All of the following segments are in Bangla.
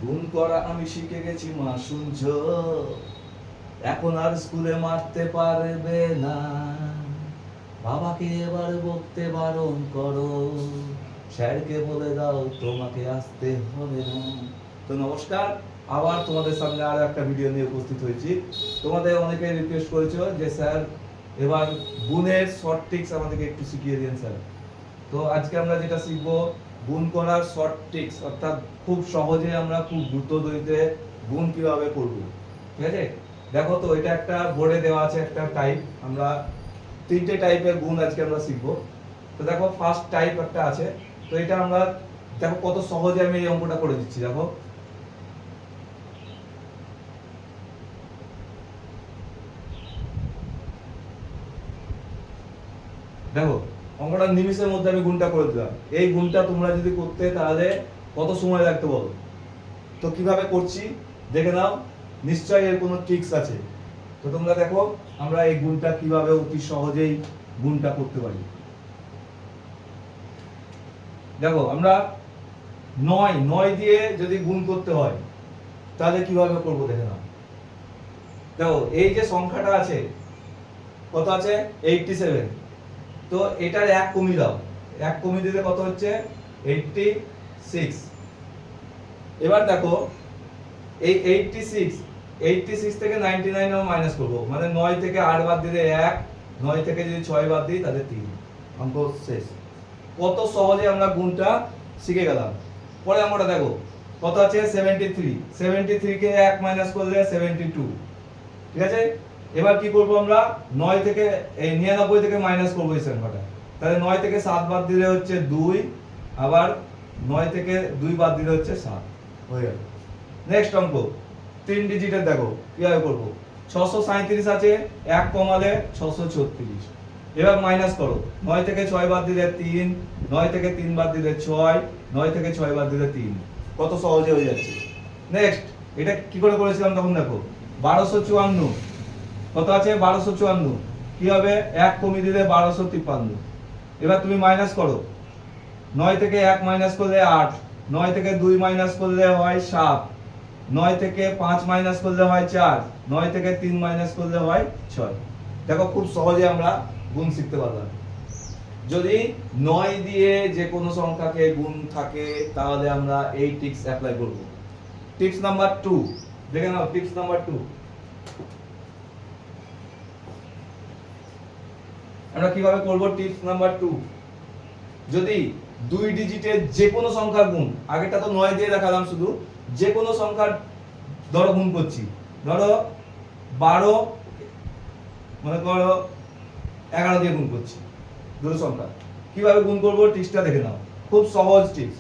গুণ করা আমি শিখে গেছি মা শুনছ, এখন আর স্কুলে মারতে পারবে না, বাবাকে এবার বকতে বারণ করো, স্যারকে বলে দাও তোমাকে আসতে হবে না। তো নমস্কার, আবার তোমাদের সামনে আর একটা ভিডিও নিয়ে উপস্থিত হয়েছি। তোমাদের অনেকে রিকোয়েস্ট করেছো যে স্যার এবার গুণের শর্ট ট্রিক্স আমাদেরকে একটু শিখিয়ে দিন স্যার। তো আজকে আমরা যেটা শিখবো গুণ করার শর্ট ট্রিক্স, অর্থাৎ খুব সহজে আমরা খুব দ্রুত গতিতে গুণ কিভাবে করব। ঠিক আছে, দেখো তো এটা একটা বোর্ডে দেওয়া আছে একটা টাইপ, আমরা তিনটে টাইপের গুণ আজকে আমরা শিখবো। তো দেখো ফার্স্ট টাইপ একটা আছে, তো এটা আমরা দেখো কত সহজে আমি এই অঙ্কটা করে দিচ্ছি। দেখো দেখো অঙ্কটা নিমিষের মধ্যে আমি গুণটা করে দিলাম। এই গুণটা তোমরা যদি করতে তাহলে কত সময় লাগতে বলো? তো কিভাবে করছি দেখে নাও, নিশ্চয়ই এর কোনো ট্রিক্স আছে। তো তোমরা দেখো আমরা এই গুণটা কিভাবে অতি সহজেই গুণটা করতে পারি। দেখো আমরা নয় দিয়ে যদি গুণ করতে হয় তাহলে কিভাবে করব দেখে নাও। দেখো এই যে সংখ্যাটা আছে কত আছে 87, তো এটার এক কমিয়ে দাও, এক কমিয়ে দিলে কত হচ্ছে 86। এবার দেখো এই 86 থেকে 99 আমরা মাইনাস করব, মানে 9 থেকে 8 বাদ দিলে 1, 9 থেকে যদি 6 বাদ দিই তাহলে 3, অঙ্ক শেষ। কত সহজে আমরা গুণটা শিখে গেলাম। পরে আমরা দেখো কত আছে 73 কে 1 মাইনাস করলে 72। ঠিক আছে, এবার কি করব আমরা 9 থেকে এই 99 থেকে মাইনাস করব এই সংখ্যাটা, তাহলে 9 থেকে 7 বাদ দিলে হচ্ছে 2, আবার 9 থেকে 2 বাদ দিলে হচ্ছে 7, হয়ে গেল। নেক্সট অঙ্ক 3 ডিজিটের, দেখো কিভাবে করব। 637 আছে, 1 কমালে 636। এবার মাইনাস করো, 9 থেকে 6 বাদ দিলে 3, 9 থেকে 3 বাদ দিলে 6, 9 থেকে 6 বাদ দিলে 3, কত সহজে হয়ে যাচ্ছে। নেক্সট এটা কি করে করেছিলাম তখন দেখো 1254, কত আছে 1254, কি হবে 1 কমিয়ে দিলে 1253। এবার তুমি মাইনাস করো, 9 থেকে 1 মাইনাস করলে 8, 9 থেকে 2 মাইনাস করলে হয় 7, 9 থেকে 5 মাইনাস করলে হয় 4, 9 থেকে 3 মাইনাস করলে হয় 6। দেখো খুব সহজে আমরা গুণ শিখতে পারলাম। যদি 9 দিয়ে যে কোনো সংখ্যাকে গুণ থাকে তাহলে আমরা এই ট্রিক্স অ্যাপ্লাই করব। টিপস নাম্বার 2 দেখে নাও, টিপস নাম্বার 2 আমরা কিভাবে করব। টিপস নাম্বার 2, যদি 2 ডিজিটের যে কোনো সংখ্যার গুণ, আগেটা তো 9 দিয়ে দেখালাম, শুধু যে কোনো সংখ্যার ধরো গুণ করছি, ধরো 12 মনে করো 11 দিয়ে গুণ করছি দুটো সংখ্যা, কিভাবে গুণ করব ট্রিক্সটা দেখে নাও, খুব সহজ ট্রিক্স।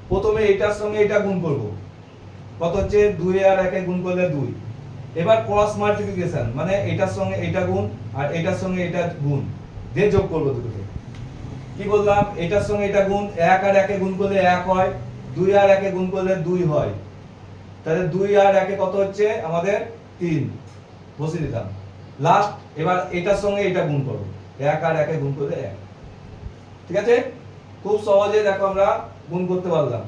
প্রথমে এটার সঙ্গে এটা গুণ করব, কত হচ্ছে 2 আর 1 গুণ করলে 2। এবার ক্রস মাল্টিপ্লিকেশন, মানে এটার সঙ্গে এটা গুণ আর এটার সঙ্গে এটা গুণ দিয়ে যোগ করব দুটোকে। কি বললাম, এটার সঙ্গে এটা গুণ, 1 আর 1 গুণ করলে 1 হয়, 2 আর 1 গুণ করলে 2 হয়, তাহলে 2 আর 1 কত হচ্ছে আমাদের 3, বসিয়ে দিলাম। লাস্ট এবার এটার সঙ্গে এটা গুণ করব, 1 আর 1 গুণ করলে 1। ঠিক আছে, খুব সহজে দেখো আমরা গুণ করতে পারলাম।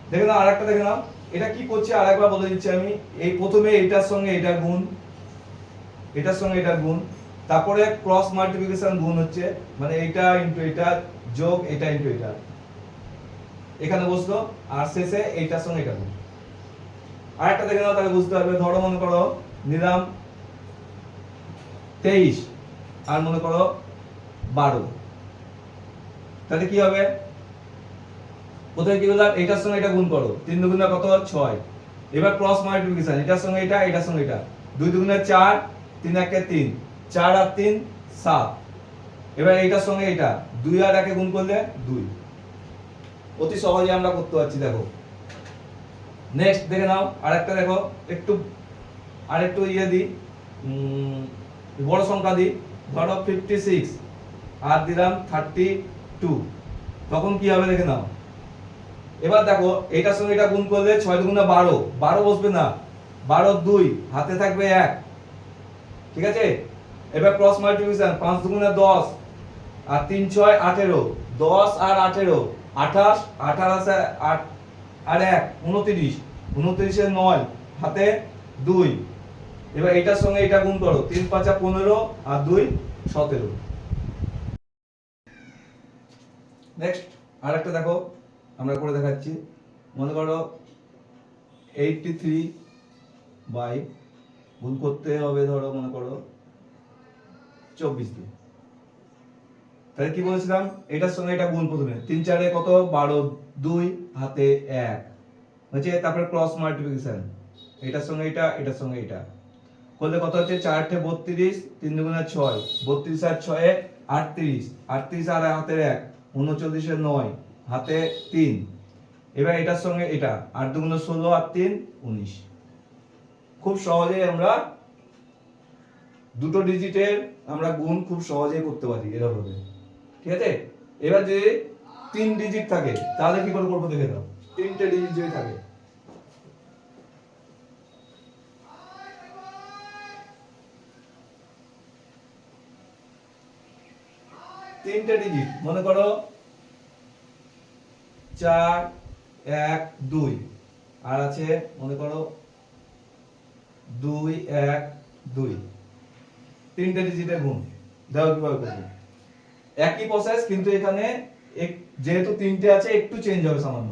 দেখে নাও আরেকটা, দেখে নাও এটা কি করছে আরেকবার বলে দিচ্ছি আমি। এই প্রথমে এটার সঙ্গে এটা গুণ, এটার সঙ্গে এটা গুণ, তারপরে ক্রস মাল্টিপ্লিকেশন গুণ হচ্ছে, মানে এটা ইনটু এটা যোগ এটা ইনটু এটা, এখানে বসলো, আর শেষে এইটার সঙ্গে এটা গুণ। আরেকটা দেখে নাও তাহলে বুঝতে পারবে। ধরো মনে করো নিলাম 23 আর মনে করো 12, তাহলে কি হবে, প্রথমে কি বললাম এটার সঙ্গে এটা গুণ করো, 3 দুগুণে কত 6। এবার ক্রস মাল্টিপ্লিকেশন, এটার সঙ্গে এটা এটার সঙ্গে এটা, 2 দুগুণে 4, 3 একে 3, 4 আর 3 7। এবার এইটার সঙ্গে এটা 2 আর 1 গুণ করলে 2, অতি সহজে আমরা করতে পারছি। দেখো নেক্সট দেখে নাও আরেকটা, দেখো একটু আরেকটু ইয়ে দিই, বড় সংখ্যা দিই, ধরো 56 আর দিলাম 32, তখন কি হবে দেখে নাও। এবার দেখো এটার সঙ্গে এটা গুণ করলে 6 দুগুণে 12, 12 বসবে না, 12 2, হাতে থাকবে 1। ঠিক আছে, এবার ক্রস মাল্টিপ্লিকেশন, 5 দুগুণে 10 আর 3 6 18, 10 আর 18 28, 18 আছে 8 আর 1 29, 29 এর 9 হাতে 2। এবার এটার সঙ্গে এটা গুণ করো, 3 5 15 আর 2 17। নেক্সট আরেকটা দেখো, আমরা করে দেখাচ্ছি। মনে করো 83 বাই গুণ করতে হবে, ধরো মনে করো 24 দিয়ে। তাহলে কি বলেছিলাম, এটার সঙ্গে এটা গুণ প্রথমে, 3 4 কত 12, 2 হাতে 1 হচ্ছে, তারপরে ক্রস মাল্টিপ্লিকেশন, এটার সঙ্গে এটা, এটার সঙ্গে এটা করলে কত হচ্ছে, 4 8 32, 3 2 6, 32 আর 6 38, 38 আর হাতে 1 39 এর 9 হাতে 3। এবার এটার সঙ্গে এটা 8 2 16 আর 3 19। খুব সহজেই আমরা দুটো ডিজিটের আমরা গুণ খুব সহজেই করতে পারি এভাবে, ঠিক আছে। এবার যদি 3 ডিজিট থাকে তাহলে কি করে করবো দেখে দাও। 3টে ডিজিট যদি থাকে, তিনটে ডিজিট মনে করো 4 1 2 আর আছে মনে করো 2 1 2, তিনটে ডিজিটের গুণ দেখো কিভাবে করবে। একই প্রসেস, কিন্তু এখানে যেহেতু তিনটে আছে একটু চেঞ্জ হবে সামান্য।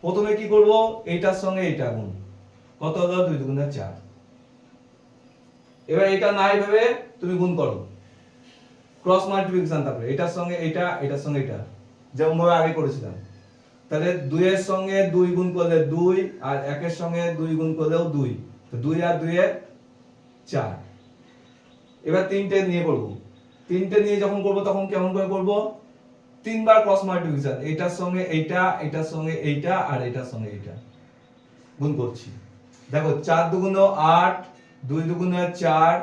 প্রথমে কি করব, এইটার সঙ্গে এইটা গুণ, কত হলো 2 2 4। এবার এটা নাই ভেবে তুমি গুণ করো, ক্রস মাল্টিপ্লিকেশন, তারপরে এটার সঙ্গে এটা, এটার সঙ্গে এটা, যেমন ভাবে আগে করেছিলাম। তাহলে 2 এর সঙ্গে 2 গুণ করলে 2 আর 1 এর সঙ্গে 2 গুণ করলেও 2, তো 2 আর 2 এর 4। এবার তিনটে নিয়ে করব, তিনটে নিয়ে যখন করব তখন কেমন করে করব, তিনবার ক্রস মাল্টিপ্লিকেশন, এটার সঙ্গে এইটা, এটার সঙ্গে এইটা আর এটার সঙ্গে এইটা গুণ করছি। দেখো 4 2 8, 2 2 4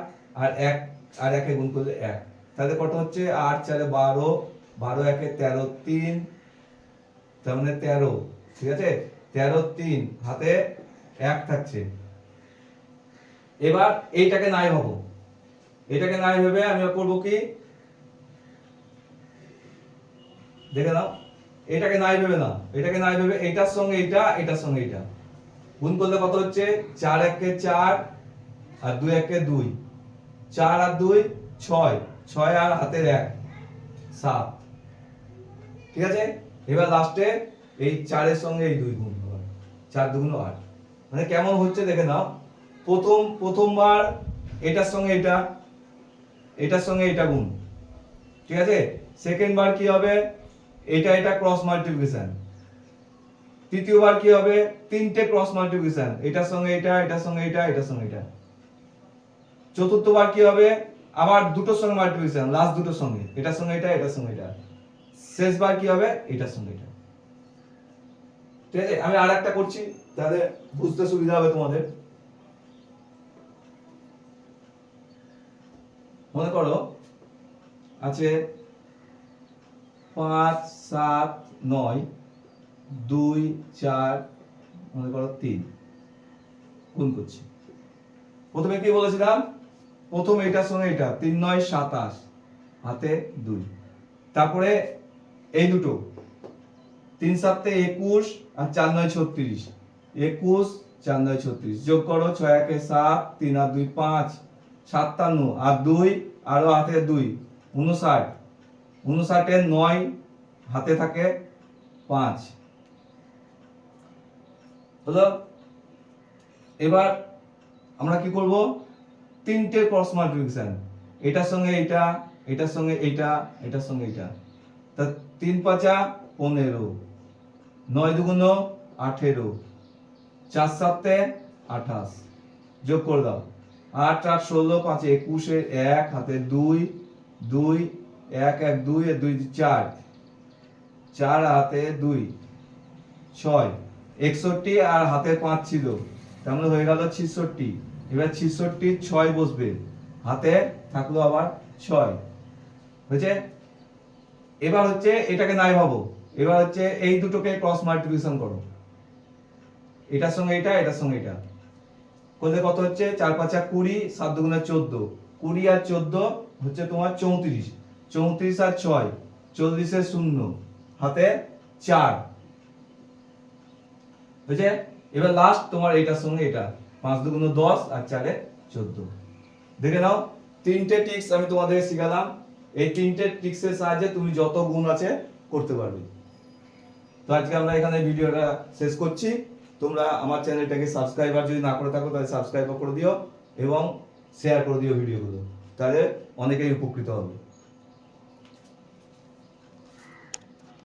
আর 1 আর 1 এ গুণ করলে 1, তাহলে কত হচ্ছে 8 4 12, 12 1 13, 3 তার মানে 13, ঠিক আছে। 13 3 হাতে 1 থাকছে। এবার এইটাকে নাই ভাবো, এটাকে নাই ভেবে আমি করব কি, দেখে নাও, এটাকে নাই ভেবে নাও, এটাকে নাই ভেবে এটার সঙ্গে এটা, এটার সঙ্গে এটা গুণ করলে কত হচ্ছে, 4 1 4 আর 2 1 2, 4 আর 2 6, 6 আর হাতের 1 7, ঠিক আছে। এবার লাস্টে এই 4 এর সঙ্গে এই 2 গুণ হবে, 4 2 8। মানে কেমন হচ্ছে দেখে নাও, প্রথমবার এটার সঙ্গে এটা, এটার সঙ্গে এটা গুণ, ঠিক আছে। সেকেন্ড বার কি হবে, এটা এটা ক্রস মাল্টিপ্লিকেশন। তৃতীয়বার কি হবে, তিনটে ক্রস মাল্টিপ্লিকেশন, এটার সঙ্গে এটা, এটার সঙ্গে এটা, এটার সঙ্গে এটা। চতুর্থবার কি হবে, আবার দুটোর সঙ্গে মাল্টিপ্লিকেশন, লাস্ট দুটোর সঙ্গে, এটার সঙ্গে এটা, এটার সঙ্গে এটা। শেষবার কি হবে, এটার সঙ্গে এটা, ঠিক আছে। আমি আরেকটা করছি তাহলে বুঝতে সুবিধা হবে তোমাদের। মনে করো আছে 5 7 9 2 4 মনে করো 3 গুণ করছি। প্রথমে কি বলেছিলাম, প্রথম এটার সঙ্গে এটা, 3 9 27 হাতে 2, তারপরে এই দুটো 3 7 21 আর 4 9 36, 21 4 9 36 যোগ করো, 6 1 7, 3 আর 2 5, 57 আর 2 আরো হাতে 2 59, 59 এর 9 হাতে থাকে 5 হলো। এবার আমরা কি করব, তিনটে ক্রস মাল্টিপ্লিকেশন, এটার সঙ্গে এটা, এটার সঙ্গে এটা, এটার সঙ্গে এটা, তা 3 5 15, 9 2 18, 4 7 28 যোগ করে দাও, 8 8 16, 5 21 এর 1 হাতে 2 2 1 1 2 এর 2 4, 4 হাতে 2 6, 61 আর হাতে 5 ছিল, তার মানে হয়ে গেল 66। এবার 66 6 বসবে, হাতে থাকলো আবার 6, বুঝছে। এবার হচ্ছে এটাকে নাই ভাবো, এবার হচ্ছে এই দুটোকে ক্রস মাল্টিপ্লিকেশন করো, এটার সঙ্গে এটা, এটার সঙ্গে এটা করলে কত হচ্ছে, 4 5 20, 7 2 14, 20 আর 14 হচ্ছে তোমার 34, 34 আর 6 40 এর 0 হাতে 4, বুঝছে? এবার লাস্ট তোমার এটার সঙ্গে এটা 5 দুগুণ 10 আর 4 14। দেখে নাও, তিনটে ট্রিক্স আমি তোমাদের শিখালাম। এই তিনটে ট্রিক্সের সাহায্যে তুমি যত গুণ আছে করতে পারবে। তো আজকে আমরা এখানে ভিডিওটা শেষ করছি। তোমরা আমার চ্যানেলটাকে সাবস্ক্রাইবার যদি না করে থাকো তাহলে সাবস্ক্রাইব করে দিও এবং শেয়ার করে দিও ভিডিওগুলো, তাহলে অনেকেই উপকৃত হবে।